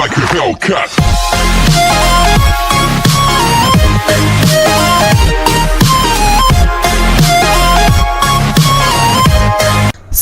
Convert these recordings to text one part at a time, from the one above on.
like a Hellcat.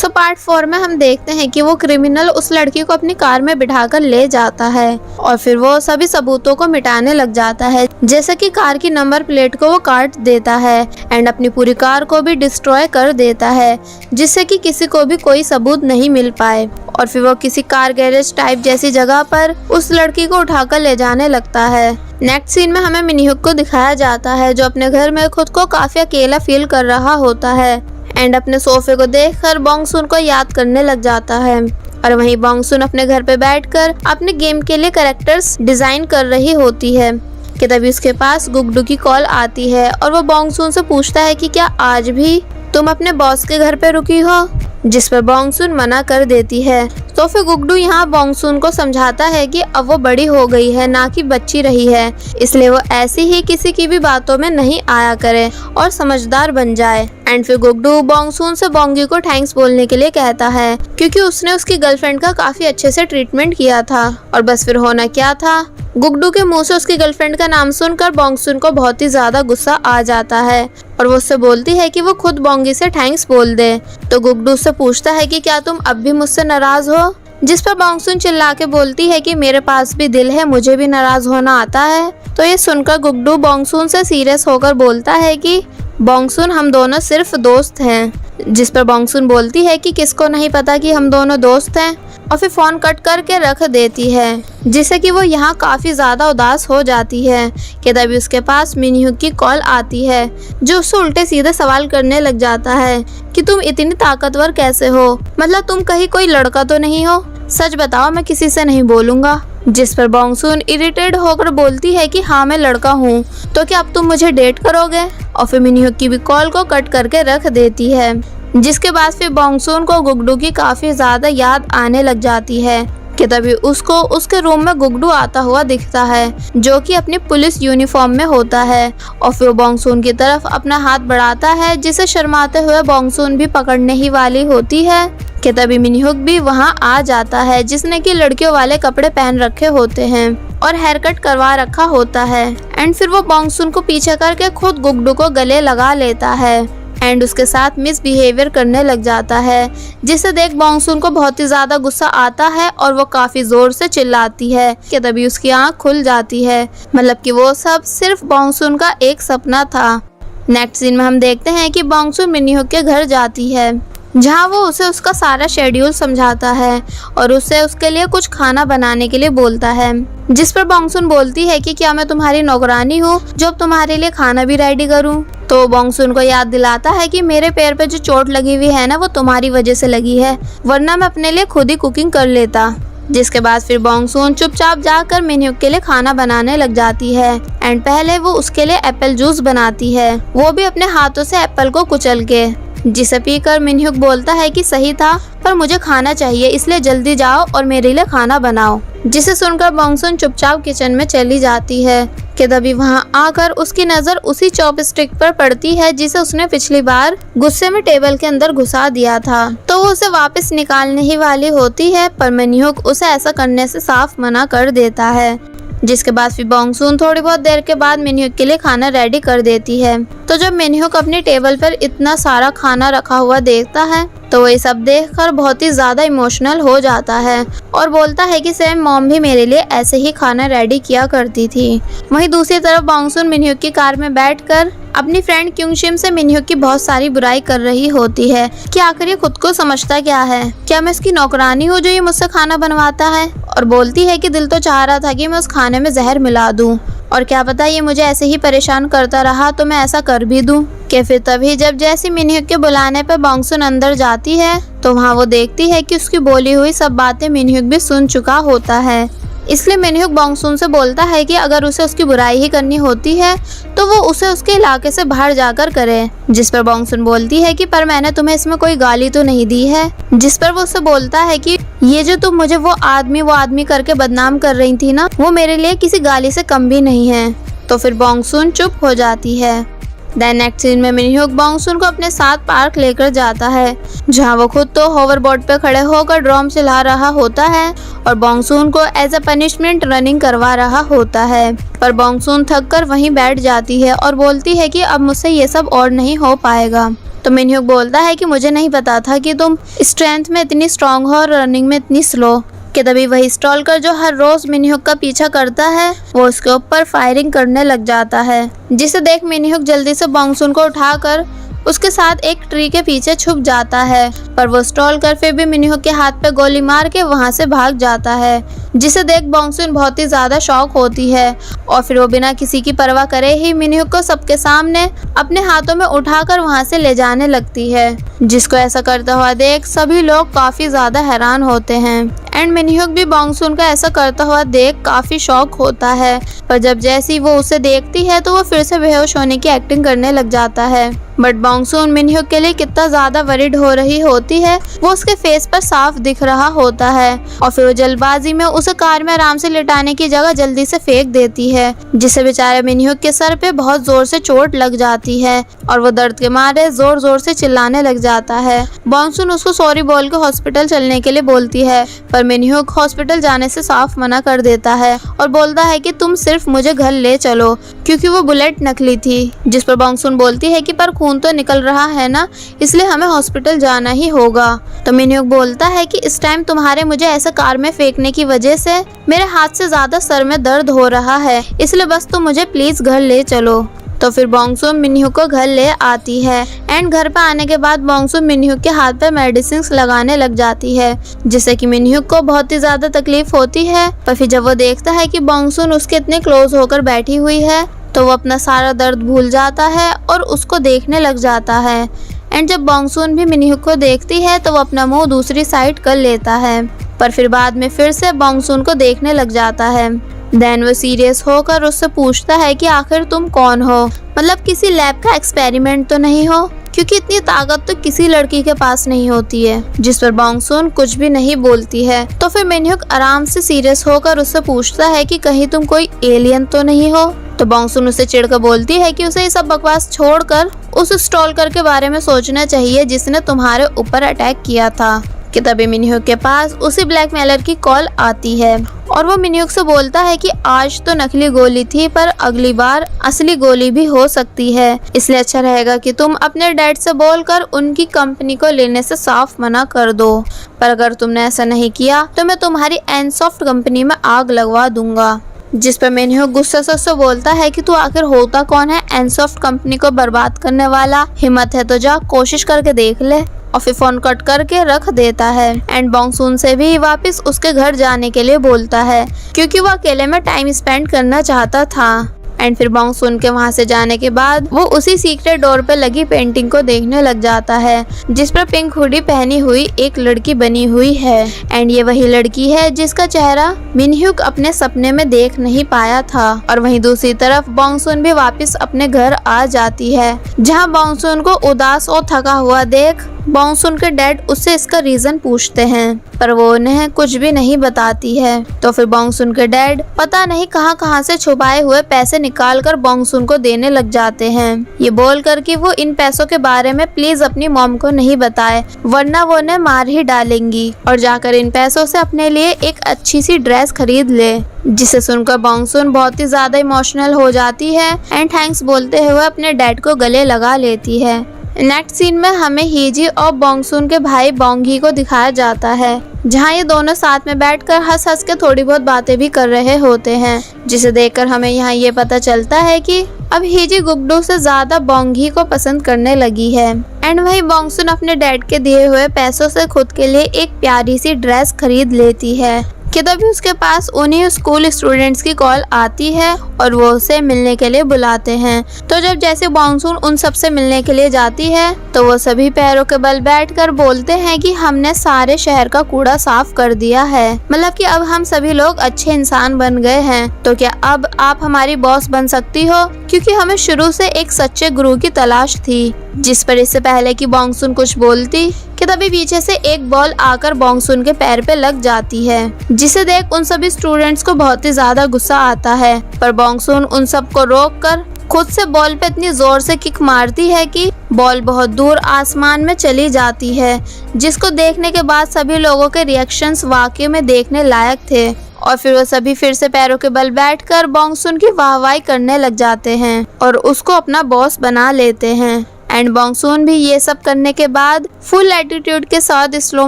Part 4 में हम देखते हैं कि वो क्रिमिनल उस लड़की को अपनी कार में बिठाकर ले जाता है और फिर वो सभी सबूतों को मिटाने लग जाता है, जैसे कि कार की नंबर प्लेट को वो काट देता है एंड अपनी पूरी कार को भी डिस्ट्रॉय कर देता है, जिससे कि किसी को भी कोई सबूत नहीं मिल पाए। और फिर वो किसी कार गैरेज टाइप जैसी जगह पर उस लड़की को उठाकर ले जाने लगता है। नेक्स्ट सीन में हमें मिनहूक को दिखाया जाता है, जो अपने घर में खुद को काफी अकेला फील कर रहा होता है एंड अपने सोफे को देखकर बॉन्ग सुन को याद करने लग जाता है। और वहीं बॉन्ग सुन अपने घर पे बैठकर अपने गेम के लिए कैरेक्टर्स डिजाइन कर रही होती है कि तभी उसके पास गुगडू की कॉल आती है और वो बॉन्ग सुन से पूछता है कि क्या आज भी तुम अपने बॉस के घर पे रुकी हो, जिस पर बॉन्ग सुन मना कर देती है। तो फिर गुगडू यहाँ बॉन्ग सुन को समझाता है कि अब वो बड़ी हो गई है, ना कि बच्ची रही है, इसलिए वो ऐसी ही किसी की भी बातों में नहीं आया करे और समझदार बन जाए। एंड फिर गुगडू बॉन्ग सुन से बॉन्गी को थैंक्स बोलने के लिए कहता है, क्योंकि उसने उसकी गर्लफ्रेंड का काफी अच्छे से ट्रीटमेंट किया था। और बस फिर होना क्या था, गुगडू के मुंह से उसकी गर्लफ्रेंड का नाम सुनकर बॉन्ग सुन को बहुत ही ज्यादा गुस्सा आ जाता है और वो उससे बोलती है कि वो खुद बॉन्गी से थैंक्स बोल दे। तो गुगडू उससे पूछता है कि क्या तुम अब भी मुझसे नाराज हो, जिस पर बॉन्ग सुन चिल्ला के बोलती है कि मेरे पास भी दिल है, मुझे भी नाराज होना आता है। तो ये सुनकर गुगडू बॉन्ग सुन से सीरियस होकर बोलता है कि बॉन्ग सुन, हम दोनों सिर्फ दोस्त हैं, जिस पर बॉन्ग सुन बोलती है कि किसको नहीं पता कि हम दोनों दोस्त हैं, और फिर फोन कट करके रख देती है, जिससे कि वो यहाँ काफी ज्यादा उदास हो जाती है कि तभी उसके पास मिनहूक की कॉल आती है, जो उससे उल्टे सीधे सवाल करने लग जाता है कि तुम इतनी ताकतवर कैसे हो, मतलब तुम कहीं कोई लड़का तो नहीं हो, सच बताओ, मैं किसी से नहीं बोलूंगा। जिस पर बॉन्ग सुन इरिटेट होकर बोलती है कि हाँ मैं लड़का हूँ, तो क्या अब तुम मुझे डेट करोगे। और फिर मिनहूक की भी कॉल को कट करके रख देती है, जिसके बाद फिर बॉन्ग सुन को गुगडू की काफी ज्यादा याद आने लग जाती है कि तभी उसको उसके रूम में गुगडू आता हुआ दिखता है, जो कि अपनी पुलिस यूनिफॉर्म में होता है। और फिर बॉन्ग सुन की तरफ अपना हाथ बढ़ाता है, जिसे शर्माते हुए बॉन्ग सुन भी पकड़ने ही वाली होती है कि तभी मिनहूक भी वहां आ जाता है, जिसने कि लड़कियों वाले कपड़े पहन रखे होते हैं और हेयर कट करवा रखा होता है। एंड फिर वो बॉन्ग सुन को पीछे करके खुद गुगडू को गले लगा लेता है एंड उसके साथ मिसबिहेवियर करने लग जाता है, जिसे देख बॉन्ग सुन को बहुत ही ज्यादा गुस्सा आता है और वो काफी जोर से चिल्लाती है कि तभी उसकी आंख खुल जाती है, मतलब कि वो सब सिर्फ बॉन्ग सुन का एक सपना था। नेक्स्ट सीन में हम देखते हैं कि बॉन्ग सुन मिनहूक के घर जाती है, जहाँ वो उसे उसका सारा शेड्यूल समझाता है और उसे उसके लिए कुछ खाना बनाने के लिए बोलता है, जिस पर बॉन्ग सुन बोलती है कि क्या मैं तुम्हारी नौकरानी हूँ जो अब तुम्हारे लिए खाना भी रेडी करूँ। तो बॉन्ग सुन को याद दिलाता है कि मेरे पैर पे जो चोट लगी हुई है ना, वो तुम्हारी वजह से लगी है, वरना मैं अपने लिए खुद ही कुकिंग कर लेता। जिसके बाद फिर बॉन्ग सुन चुपचाप जाकर मिनहूक के लिए खाना बनाने लग जाती है एंड पहले वो उसके लिए एप्पल जूस बनाती है, वो भी अपने हाथों से एप्पल को कुचल के, जिसे पीकर मिनहूक बोलता है कि सही था, पर मुझे खाना चाहिए, इसलिए जल्दी जाओ और मेरे लिए खाना बनाओ। जिसे सुनकर बॉन्ग सुन चुपचाप किचन में चली जाती है कि तभी वहां आकर उसकी नजर उसी चॉपस्टिक पर पड़ती है, जिसे उसने पिछली बार गुस्से में टेबल के अंदर घुसा दिया था। तो वो उसे वापस निकालने ही वाली होती है, पर मिनहूक उसे ऐसा करने से साफ मना कर देता है। जिसके बाद फिर बॉन्ग सुन थोड़ी बहुत देर के बाद मिनहूक के लिए खाना रेडी कर देती है। तो जब मिनहूक अपनी टेबल पर इतना सारा खाना रखा हुआ देखता है, तो वो ये सब देखकर बहुत ही ज्यादा इमोशनल हो जाता है और बोलता है कि सेम मॉम भी मेरे लिए ऐसे ही खाना रेडी किया करती थी। वहीं दूसरी तरफ बॉन्ग सुन मिनहूक की कार में बैठकर अपनी फ्रेंड क्योंगशिम से मिनहूक की बहुत सारी बुराई कर रही होती है कि आखिर ये खुद को समझता क्या है, क्या मैं इसकी नौकरानी हूँ जो ये मुझसे खाना बनवाता है। और बोलती है कि दिल तो चाह रहा था कि मैं उस खाने में जहर मिला दूं, और क्या पता ये मुझे ऐसे ही परेशान करता रहा तो मैं ऐसा कर भी दूं। कि फिर तभी जब जैसी मिनहूक के बुलाने पर बॉन्ग सुन अंदर जाती है, तो वहाँ वो देखती है कि उसकी बोली हुई सब बातें मिनहूक भी सुन चुका होता है। इसलिए मिनहूक बॉन्ग सुन से बोलता है कि अगर उसे उसकी बुराई ही करनी होती है तो वो उसे उसके इलाके से बाहर जाकर करे। जिस पर बॉन्ग सुन बोलती है कि पर मैंने तुम्हें इसमें कोई गाली तो नहीं दी है। जिस पर वो उससे बोलता है कि ये जो तुम मुझे वो आदमी करके बदनाम कर रही थी ना, वो मेरे लिए किसी गाली से कम भी नहीं है। तो फिर बॉन्ग सुन चुप हो जाती है। देन नेक्स्ट सीन में मिनह्यूक बॉन्गसून को अपने साथ पार्क लेकर जाता है, जहां वो खुद तो होवरबोर्ड पे खड़े होकर ड्रम चला रहा होता है और बॉन्गसून को एज अ पनिशमेंट रनिंग करवा रहा होता है। पर बॉन्गसून थक कर वहीं बैठ जाती है और बोलती है कि अब मुझसे ये सब और नहीं हो पाएगा। तो मिनह्यूक बोलता है कि मुझे नहीं पता था कि तुम स्ट्रेंथ में इतनी स्ट्रांग हो और रनिंग में इतनी स्लो। कि तभी वही स्टॉलकर जो हर रोज मिनह्यूक का पीछा करता है वो उसके ऊपर फायरिंग करने लग जाता है, जिसे देख मिनह्यूक जल्दी से बॉन्गसून को उठाकर उसके साथ एक ट्री के पीछे छुप जाता है। पर वो स्टॉलकर फिर भी मिनह्यूक के हाथ पे गोली मार के वहां से भाग जाता है, जिसे देख बॉन्गसून बहुत ही ज्यादा शॉक होती है और फिर वो बिना किसी की परवाह करे ही मिनह्यूक को सबके सामने अपने हाथों में उठाकर वहां से ले जाने लगती है, जिसको ऐसा करता हुआ देख सभी लोग काफी ज्यादा हैरान होते हैं। एंड मिनह्यूक भी बॉन्गसून का ऐसा करता हुआ देख काफी शॉक होता है, पर जब जैसी वो उसे देखती है तो वो फिर से बेहोश होने की एक्टिंग करने लग जाता है। बट बॉन्गसून मिनह्यूक के लिए कितना ज्यादा वरीड हो रही होती है वो उसके फेस पर साफ दिख रहा होता है और फिर वो जल्दबाजी में उसे कार में आराम से लिटाने की जगह जल्दी से फेंक देती है, जिससे बेचारे मिनह्यूक के सर पे बहुत जोर से चोट लग जाती है और वो दर्द के मारे जोर जोर से चिल्लाने लग जाता है। बॉन्गसून उसको सॉरी बोल के हॉस्पिटल चलने के लिए बोलती है, पर मिनह्यूक हॉस्पिटल जाने से साफ मना कर देता है और बोलता है कि तुम सिर्फ मुझे घर ले चलो, क्योंकि वो बुलेट नकली थी। जिस पर बॉन्गसून बोलती है कि पर खून तो निकल रहा है ना, इसलिए हमें हॉस्पिटल जाना ही होगा। तो मिनह्यूक बोलता है कि इस टाइम तुम्हारे मुझे ऐसे कार में फेंकने की वजह से मेरे हाथ से ज्यादा सर में दर्द हो रहा है, इसलिए बस तुम मुझे प्लीज घर ले चलो। तो फिर बॉन्गसून मिनह्यूक को घर ले आती है एंड घर पर आने के बाद बॉन्गसून मिनह्यूक के हाथ पे मेडिसिन लगाने लग जाती है, जिससे कि मिनह्यूक को बहुत ही ज्यादा तकलीफ होती है। पर फिर जब वो देखता है कि बॉन्गसून उसके इतने क्लोज होकर बैठी हुई है तो वो अपना सारा दर्द भूल जाता है और उसको देखने लग जाता है। एंड जब बॉन्गसून भी मिनह्यूक को देखती है तो वो अपना मुंह दूसरी साइड कर लेता है, पर फिर बाद में फिर से बॉन्गसून को देखने लग जाता है। देन वो सीरियस होकर उससे पूछता है कि आखिर तुम कौन हो, मतलब किसी लैब का एक्सपेरिमेंट तो नहीं हो, क्योंकि इतनी ताकत तो किसी लड़की के पास नहीं होती है। जिस पर बॉन्गसून कुछ भी नहीं बोलती है। तो फिर मिनह्यूक आराम से सीरियस होकर उससे पूछता है कि कहीं तुम कोई एलियन तो नहीं हो। तो बॉन्गसून उससे चिढ़कर बोलती है कि उसे ये सब बकवास छोड़कर उस स्टॉलकर के बारे में सोचना चाहिए जिसने तुम्हारे ऊपर अटैक किया था। कि तभी मिनह्यूक के पास उसी ब्लैकमेलर की कॉल आती है और वो मिनह्यूक से बोलता है कि आज तो नकली गोली थी पर अगली बार असली गोली भी हो सकती है, इसलिए अच्छा रहेगा कि तुम अपने डैड से बोलकर उनकी कंपनी को लेने से साफ मना कर दो, पर अगर तुमने ऐसा नहीं किया तो मैं तुम्हारी एनसॉफ्ट कंपनी में आग लगवा दूंगा। जिस पर मिनह्यूक गुस्से से उससे बोलता है कि तू आखिर होता कौन है एनसॉफ्ट कंपनी को बर्बाद करने वाला, हिम्मत है तो जा कोशिश करके देख ले। और फिर फोन कट करके रख देता है एंड बॉन्गसून से भी वापस उसके घर जाने के लिए बोलता है, क्योंकि वो अकेले में टाइम स्पेंड करना चाहता था। एंड फिर बॉन्गसून के वहां से जाने के बाद वो उसी सीक्रेट डोर पे लगी पेंटिंग को देखने लग जाता है, जिस पर पिंक हुडी पहनी हुई एक लड़की बनी हुई है। एंड ये वही लड़की है जिसका चेहरा मिनह्यूक अपने सपने में देख नहीं पाया था। और वहीं दूसरी तरफ बॉन्गसून भी वापस अपने घर आ जाती है, जहाँ बॉन्गसून को उदास और थका हुआ देख बॉन्गसून के डैड उससे इसका रीजन पूछते हैं, पर वो उन्हें कुछ भी नहीं बताती है। तो फिर बॉन्गसून के डैड पता नहीं कहां से छुपाए हुए पैसे निकालकर बॉन्गसून को देने लग जाते हैं, ये बोलकर कि वो इन पैसों के बारे में प्लीज अपनी मॉम को नहीं बताए, वरना वो उन्हें मार ही डालेंगी, और जाकर इन पैसों से अपने लिए एक अच्छी सी ड्रेस खरीद ले। जिसे सुनकर बॉन्गसून बहुत ही ज्यादा इमोशनल हो जाती है एंड थैंक्स बोलते हुए अपने डैड को गले लगा लेती है। नेक्स्ट सीन में हमें हीजी और बॉन्गसून के भाई बॉन्गी को दिखाया जाता है, जहाँ ये दोनों साथ में बैठकर हंस हंस के थोड़ी बहुत बातें भी कर रहे होते हैं, जिसे देखकर हमें यहाँ ये पता चलता है कि अब हीजी गुगडू से ज्यादा बॉन्गी को पसंद करने लगी है। एंड वही बॉन्गसून अपने डैड के दिए हुए पैसों से खुद के लिए एक प्यारी सी ड्रेस खरीद लेती है। कि तभी उसके पास उन्हीं स्कूल स्टूडेंट्स की कॉल आती है और वो उसे मिलने के लिए बुलाते हैं। तो जब जैसे बॉन्गसून उन सबसे मिलने के लिए जाती है तो वो सभी पैरों के बल बैठकर बोलते हैं कि हमने सारे शहर का कूड़ा साफ कर दिया है, मतलब कि अब हम सभी लोग अच्छे इंसान बन गए हैं, तो क्या अब आप हमारी बॉस बन सकती हो, क्योंकि हमें शुरू से एक सच्चे गुरु की तलाश थी। जिस पर इससे पहले कि बॉन्गसून कुछ बोलती कि तभी पीछे से एक बॉल आकर बॉन्गसून के पैर पे लग जाती है, जिसे देख उन सभी स्टूडेंट्स को बहुत ही ज्यादा गुस्सा आता है, पर बॉन्गसून उन सबको रोककर खुद से बॉल पे इतनी जोर से किक मारती है कि बॉल बहुत दूर आसमान में चली जाती है, जिसको देखने के बाद सभी लोगों के रिएक्शंस वाकई में देखने लायक थे। और फिर वो सभी फिर से पैरों के बल बैठकर बॉन्गसुन की वाहवाही करने लग जाते हैं और उसको अपना बॉस बना लेते हैं। एंड बॉन्गसुन भी ये सब करने के बाद फुल एटीट्यूड के साथ स्लो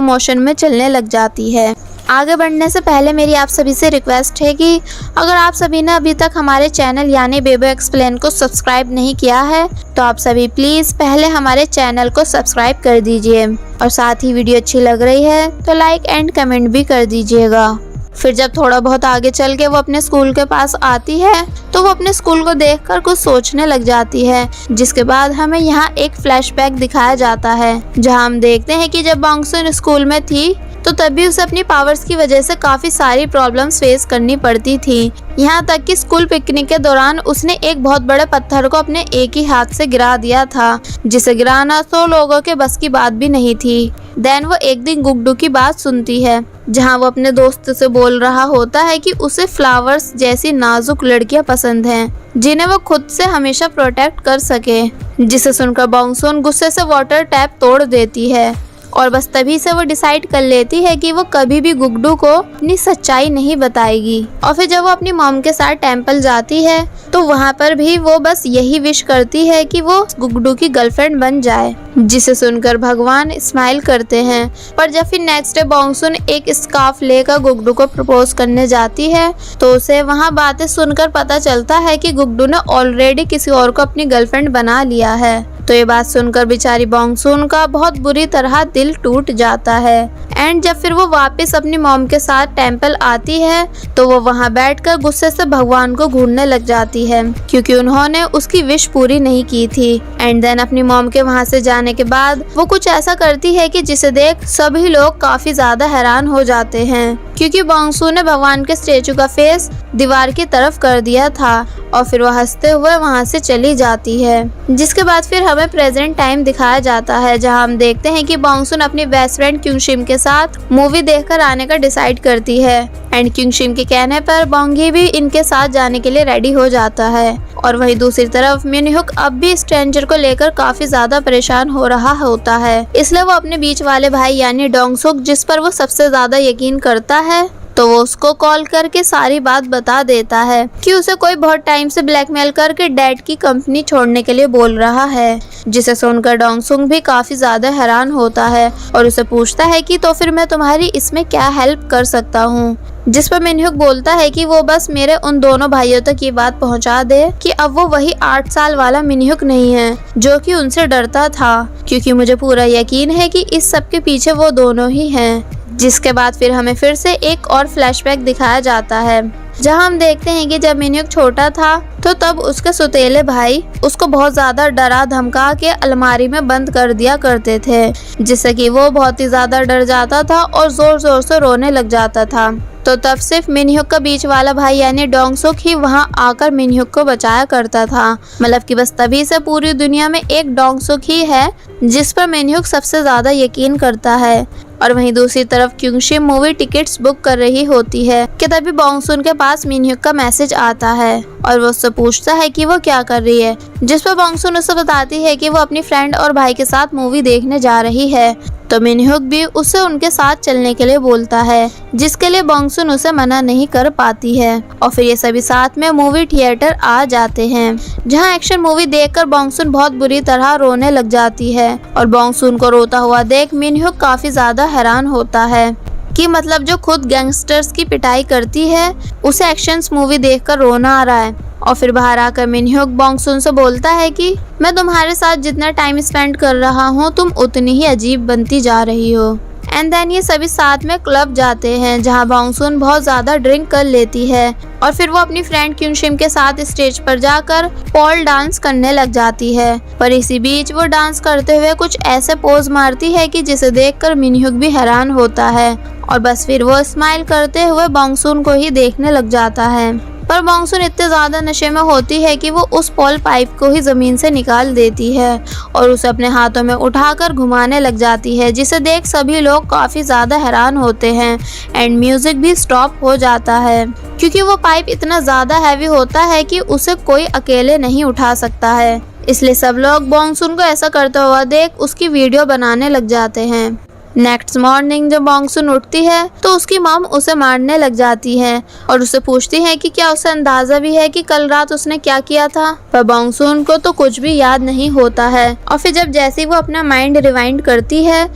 मोशन में चलने लग जाती है। आगे बढ़ने से पहले मेरी आप सभी से रिक्वेस्ट है कि अगर आप सभी ने अभी तक हमारे चैनल यानी बेबो एक्सप्लेन को सब्सक्राइब नहीं किया है तो आप सभी प्लीज़ पहले हमारे चैनल को सब्सक्राइब कर दीजिए और साथ ही वीडियो अच्छी लग रही है तो लाइक एंड कमेंट भी कर दीजिएगा। फिर जब थोड़ा बहुत आगे चल के वो अपने स्कूल के पास आती है तो वो अपने स्कूल को देखकर कुछ सोचने लग जाती है, जिसके बाद हमें यहाँ एक फ्लैशबैक दिखाया जाता है जहाँ हम देखते हैं कि जब बॉन्गसुन स्कूल में थी तो तभी उसे अपनी पावर्स की वजह से काफी सारी प्रॉब्लम्स फेस करनी पड़ती थी। यहाँ तक कि स्कूल पिकनिक के दौरान उसने एक बहुत बड़े पत्थर को अपने एक ही हाथ से गिरा दिया था, जिसे गिराना तो लोगों के बस की बात भी नहीं थी। देन वो एक दिन गुड्डू की बात सुनती है जहाँ वो अपने दोस्त से बोल रहा होता है कि उसे फ्लावर्स जैसी नाजुक लड़कियां पसंद हैं जिन्हें वो खुद से हमेशा प्रोटेक्ट कर सके, जिसे सुनकर बॉन्गसुन गुस्से से वाटर टैप तोड़ देती है और बस तभी से वो डिसाइड कर लेती है कि वो कभी भी गुड्डू को अपनी सच्चाई नहीं बताएगी। और फिर जब वो अपनी मॉम के साथ टेंपल जाती है तो वहाँ पर भी वो बस यही विश करती है कि वो गुड्डू की गर्लफ्रेंड बन जाए, जिसे सुनकर भगवान स्माइल करते हैं। पर जब फिर नेक्स्ट डे बॉन्गसुन एक स्कार्फ लेकर गुड्डू को प्रपोज करने जाती है तो उसे वहाँ बातें सुनकर पता चलता है कि गुड्डू ने ऑलरेडी किसी और को अपनी गर्लफ्रेंड बना लिया है। तो ये बात सुनकर बेचारी बॉन्गसुन का बहुत बुरी तरह दिल टूट जाता है। एंड जब फिर वो वापस अपनी मॉम के साथ टेंपल आती है तो वो वहाँ बैठकर गुस्से से भगवान को घूरने लग जाती है क्योंकि उन्होंने उसकी विश पूरी नहीं की थी। एंड देन अपनी मॉम के वहाँ से जाने के बाद वो कुछ ऐसा करती है कि जिसे देख सभी लोग काफी ज्यादा हैरान हो जाते हैं क्योंकि बॉन्गसुन ने भगवान के स्टेचू का फेस दीवार की तरफ कर दिया था और फिर वो हंसते हुए वहाँ से चली जाती है। जिसके बाद फिर हमें प्रेजेंट टाइम दिखाया जाता है जहाँ हम देखते हैं कि बॉन्गसुन अपनी बेस्ट फ्रेंड क्युंगशिम के साथ मूवी देखकर आने का डिसाइड करती है। एंड क्युंगशिम के कहने पर बॉन्गी भी इनके साथ जाने के लिए रेडी हो जाता है। और वहीं दूसरी तरफ मिनहुक अब भी स्ट्रेंजर को लेकर काफी ज्यादा परेशान हो रहा होता है, इसलिए वो अपने बीच वाले भाई यानी डोंगसुक जिस पर वो सबसे ज्यादा यकीन करता है तो वो उसको कॉल करके सारी बात बता देता है कि उसे कोई बहुत टाइम से ब्लैकमेल करके डैड की कंपनी छोड़ने के लिए बोल रहा है, जिसे सुनकर डोंगसुक भी काफी ज्यादा हैरान होता है और उसे पूछता है कि तो फिर मैं तुम्हारी इसमें क्या हेल्प कर सकता हूँ। जिस पर मिनहुक बोलता है कि वो बस मेरे उन दोनों भाइयों तक ये बात पहुंचा दे कि अब वो वही 8 साल वाला मिनहुक नहीं है जो कि उनसे डरता था, क्योंकि मुझे पूरा यकीन है कि इस सब के पीछे वो दोनों ही हैं। जिसके बाद फिर हमें फिर से एक और फ्लैशबैक दिखाया जाता है जहां हम देखते हैं कि जब मिनहुक छोटा था तो तब उसके सौतेले भाई उसको बहुत ज्यादा डरा धमका के अलमारी में बंद कर दिया करते थे, जिससे कि वो बहुत ही ज्यादा डर जाता था और जोर जोर से रोने लग जाता था। तो तब सिर्फ मिनहुक का बीच वाला भाई यानी डोंगसुक ही वहां आकर मिनहुक को बचाया करता था। मतलब कि बस तभी से पूरी दुनिया में एक डोंगसुक ही है जिस पर मिनहुक सबसे ज्यादा यकीन करता है। और वहीं दूसरी तरफ क्युंगशिम मूवी टिकट्स बुक कर रही होती है कि तभी बॉन्गसुन के पास मिनहुक का मैसेज आता है और वो उससे पूछता है कि वो क्या कर रही है, जिस पर बॉन्गसुन उसे बताती है कि वो अपनी फ्रेंड और भाई के साथ मूवी देखने जा रही है। तो मिनहुक भी उसे उनके साथ चलने के लिए बोलता है, जिसके लिए बॉन्गसुन उसे मना नहीं कर पाती है। और फिर ये सभी साथ में मूवी थिएटर आ जाते हैं जहां एक्शन मूवी देखकर बॉन्गसुन बहुत बुरी तरह रोने लग जाती है और बॉन्गसुन को रोता हुआ देख मिनहुक काफी ज्यादा हैरान होता है कि मतलब जो खुद गैंगस्टर्स की पिटाई करती है उसे एक्शंस मूवी देखकर रोना आ रहा है। और फिर बाहर आकर मिनहुक बॉन्गसुन से बोलता है कि मैं तुम्हारे साथ जितना टाइम स्पेंड कर रहा हूँ तुम उतनी ही अजीब बनती जा रही हो। एंड देन ये सभी साथ में क्लब जाते हैं जहाँ बॉन्गसुन बहुत ज्यादा ड्रिंक कर लेती है और फिर वो अपनी फ्रेंड क्युंगशिम के साथ स्टेज पर जाकर पोल डांस करने लग जाती है। पर इसी बीच वो डांस करते हुए कुछ ऐसे पोज मारती है कि जिसे देखकर मिनहुक भी हैरान होता है और बस फिर वो स्माइल करते हुए बॉन्गसुन को ही देखने लग जाता है। पर बॉन्गसुन इतने ज्यादा नशे में होती है कि वो उस पॉल पाइप को ही जमीन से निकाल देती है और उसे अपने हाथों में उठाकर घुमाने लग जाती है, जिसे देख सभी लोग काफी ज्यादा हैरान होते हैं एंड म्यूजिक भी स्टॉप हो जाता है क्योंकि वो पाइप इतना ज्यादा हैवी होता है कि उसे कोई अकेले नहीं उठा सकता है। इसलिए सब लोग बॉन्गसुन को ऐसा करता हुआ देख उसकी वीडियो बनाने लग जाते हैं। नेक्स्ट मॉर्निंग जब बॉन्गसुन उठती है तो उसकी मॉम उसे मारने लग जाती है और उसे पूछती है कि क्या उसे अंदाजा भी है कि कल रात उसने क्या किया था। पर बॉन्गसुन को तो कुछ भी याद नहीं होता है और फिर जब जैसे ही वो अपना माइंड रिवाइंड करती है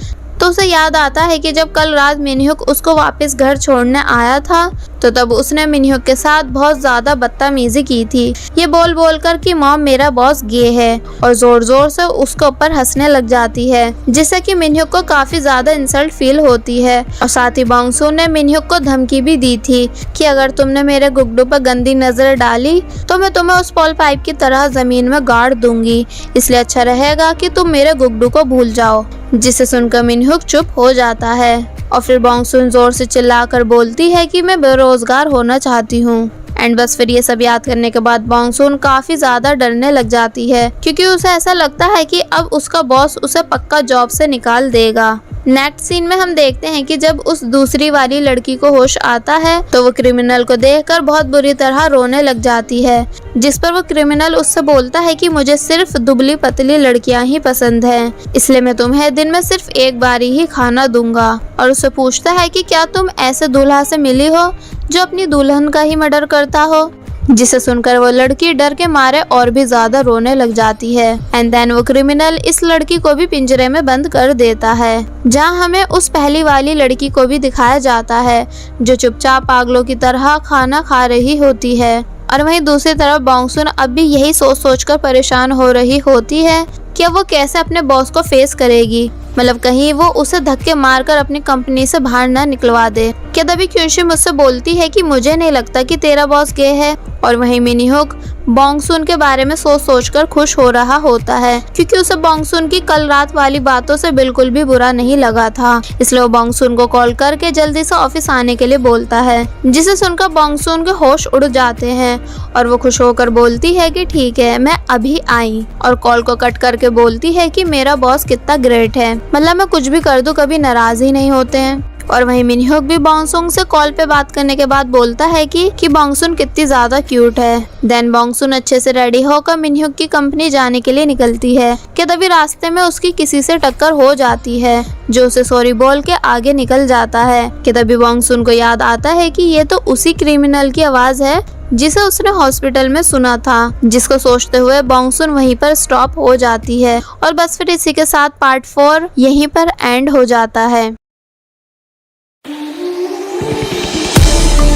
तो उसे याद आता है कि जब कल रात मिनहुक उसको वापस घर छोड़ने आया था तो तब उसने मिनहुक के साथ बहुत ज्यादा बदतमीजी की थी, ये बोल बोल कर कि मॉम मेरा बॉस गे है, और जोर जोर से उसके ऊपर हंसने लग जाती है, जिससे कि मिनहुक को काफी ज्यादा इंसल्ट फील होती है। और साथ ही बॉन्गसुन ने मिनहुक को धमकी भी दी थी कि अगर तुमने मेरे गुड्डू पर गंदी नजर डाली तो मैं तुम्हें उस पॉल पाइप की तरह जमीन में गाड़ दूंगी, इसलिए अच्छा रहेगा कि तुम मेरे गुड्डू को भूल जाओ। जिसे सुनकर मिनहुक चुप हो जाता है और फिर बॉन्गसुन जोर से चिल्लाकर बोलती है कि मैं बेरोजगार होना चाहती हूँ। एंड बस फिर ये सब याद करने के बाद बॉन्गसुन काफी ज्यादा डरने लग जाती है क्योंकि उसे ऐसा लगता है कि अब उसका बॉस उसे पक्का जॉब से निकाल देगा। नेक्स्ट सीन में हम देखते हैं कि जब उस दूसरी वाली लड़की को होश आता है तो वो क्रिमिनल को देखकर बहुत बुरी तरह रोने लग जाती है, जिस पर वो क्रिमिनल उससे बोलता है कि मुझे सिर्फ दुबली पतली लड़कियां ही पसंद हैं, इसलिए मैं तुम्हें दिन में सिर्फ एक बारी ही खाना दूंगा। और उससे पूछता है कि क्या तुम ऐसे दूल्हा से मिली हो जो अपनी दुल्हन का ही मर्डर करता हो, जिसे सुनकर वो लड़की डर के मारे और भी ज्यादा रोने लग जाती है। एंड देन वो क्रिमिनल इस लड़की को भी पिंजरे में बंद कर देता है, जहां हमें उस पहली वाली लड़की को भी दिखाया जाता है जो चुपचाप पागलों की तरह खाना खा रही होती है। और वहीं दूसरी तरफ बॉन्गसुन अब भी यही सोच सोचकर परेशान हो रही होती है कि वो कैसे अपने बॉस को फेस करेगी, मतलब कहीं वो उसे धक्के मारकर अपनी कंपनी से बाहर न निकलवा दे। क्या तभी क्यूशी मुझसे बोलती है कि मुझे नहीं लगता कि तेरा बॉस गे है। और वहीं मिनहुक बॉन्गसुन के बारे में सोच सोचकर खुश हो रहा होता है क्योंकि उसे बॉन्गसुन की कल रात वाली बातों से बिल्कुल भी बुरा नहीं लगा था, इसलिए वो बॉन्गसुन को कॉल करके जल्दी से ऑफिस आने के लिए बोलता है, जिसे सुनकर बॉन्गसुन के होश उड़ जाते हैं और वो खुश होकर बोलती है कि ठीक है मैं अभी आई, और कॉल को कट करके बोलती है कि मेरा बॉस कितना ग्रेट है, मतलब मैं कुछ भी कर दूं कभी नाराज ही नहीं होते हैं। और वहीं मिनहुक भी बॉन्गसुन से कॉल पे बात करने के बाद बोलता है कि बॉन्गसुन कितनी ज्यादा क्यूट है। देन बॉन्गसुन अच्छे से रेडी होकर मिनहुक की कंपनी जाने के लिए निकलती है कि तभी रास्ते में उसकी किसी से टक्कर हो जाती है, जो उसे सॉरी बोल के आगे निकल जाता है। कि तभी बॉन्गसुन को याद आता है कि ये तो उसी क्रिमिनल की आवाज है जिसे उसने हॉस्पिटल में सुना था, जिसको सोचते हुए बॉन्गसुन वहीं पर स्टॉप हो जाती है। और बस फिर इसी के साथ पार्ट 4 यहीं पर एंड हो जाता है।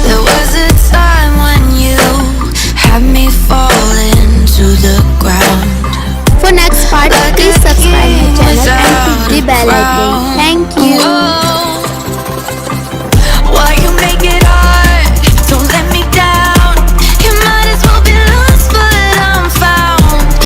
There was a time when you had me falling to the ground. For next part, please subscribe my channel and click the bell icon. Thank you.